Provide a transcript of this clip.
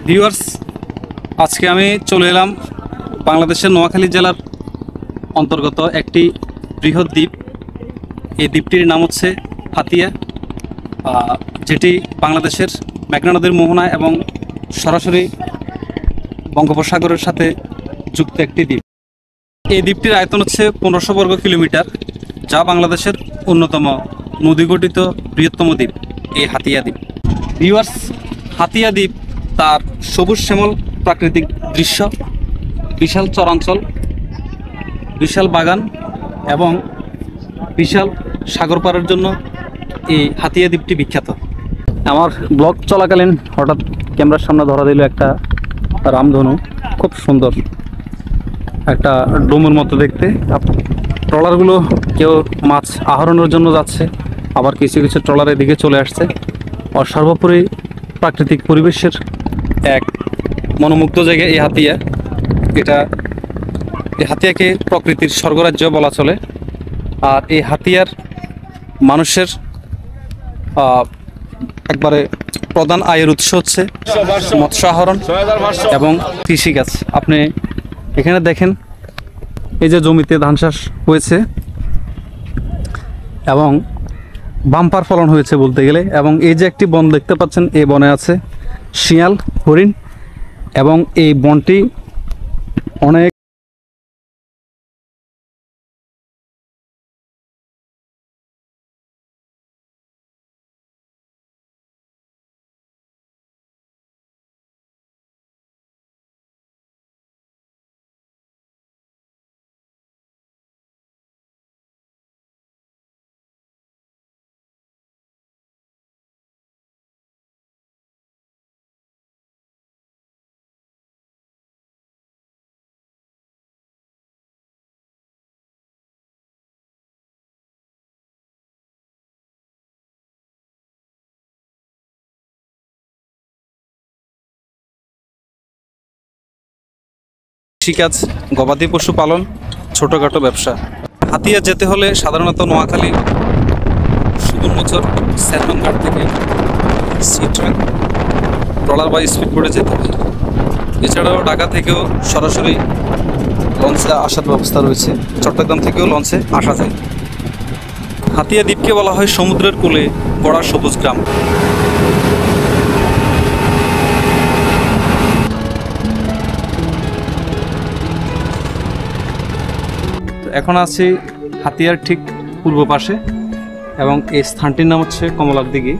Viewers, আজকে আমি চলে এলাম বাংলাদেশের নোয়াখালী জেলার অন্তর্গত একটি বৃহৎ দ্বীপ। এই দ্বীপটির নাম হচ্ছে হাতিয়া, যেটি বাংলাদেশের মেঘনা নদীর মোহনায় এবং সরাসরি বঙ্গোপসাগরের সাথে যুক্ত একটি দ্বীপ। এই দ্বীপটির আয়তন হচ্ছে 1500 বর্গ কিলোমিটার, যা বাংলাদেশের অন্যতম নদীগঠিত বৃহত্তম দ্বীপ এই হাতিয়া দ্বীপ। ভিউয়ার্স, হাতিয়া দ্বীপ তার সবুজ শ্যামল প্রাকৃতিক দৃশ্য, বিশাল চরাঞ্চল, বিশাল বাগান এবং বিশাল সাগর পাড়ের জন্য এই হাতিয়া দ্বীপটি বিখ্যাত। আমার ব্লগ চলাকালীন হঠাৎ ক্যামেরার সামনে ধরা দিল একটা রামধনু, খুব সুন্দর একটা ডোমের মতো দেখতে। ট্রলারগুলো কেউ মাছ আহরণের জন্য যাচ্ছে, আবার কিছু কিছু ট্রলার এদিকে চলে আসছে। আর সর্বোপরি প্রাকৃতিক পরিবেশের এক মনোমুগ্ধ জায়গা এই হাতিয়া। এই হাতিয়াকে প্রকৃতির স্বর্গরাজ্য বলা চলে। আর এই হাতিয়ার মানুষের একবারে প্রধান আয়ের উৎস হচ্ছে মৎস্য আহরণ এবং কৃষিকাজ। আপনি এখানে দেখেন, এই যে জমিতে ধান চাষ হয়েছে এবং বাম্পার ফলন হয়েছে বলতে গেলে। এবং এই যে একটি বন দেখতে পাচ্ছেন, এই বনে আছে শিয়াল, হরিণ এবং এই বনটি অনেক কৃষিকাজ, গবাদি পশু পালন, ছোটোখাটো ব্যবসা। হাতিয়া যেতে হলে সাধারণত নোয়াখালী সুদূরমোচর স্যালমনঘাট থেকে সি ট্রাক, ট্রলার বা স্পিড বোটে যেতে হয়। এছাড়াও ঢাকা থেকেও সরাসরি লঞ্চে আসার ব্যবস্থা রয়েছে, চট্টগ্রাম থেকেও লঞ্চে আসা যায়। হাতিয়া দ্বীপকে বলা হয় সমুদ্রের কূলে গড়া সবুজ গ্রাম। এখন আছি হাতিয়ার ঠিক পূর্ব পাশে এবং এই স্থানটির নাম হচ্ছে কমলার দিঘি।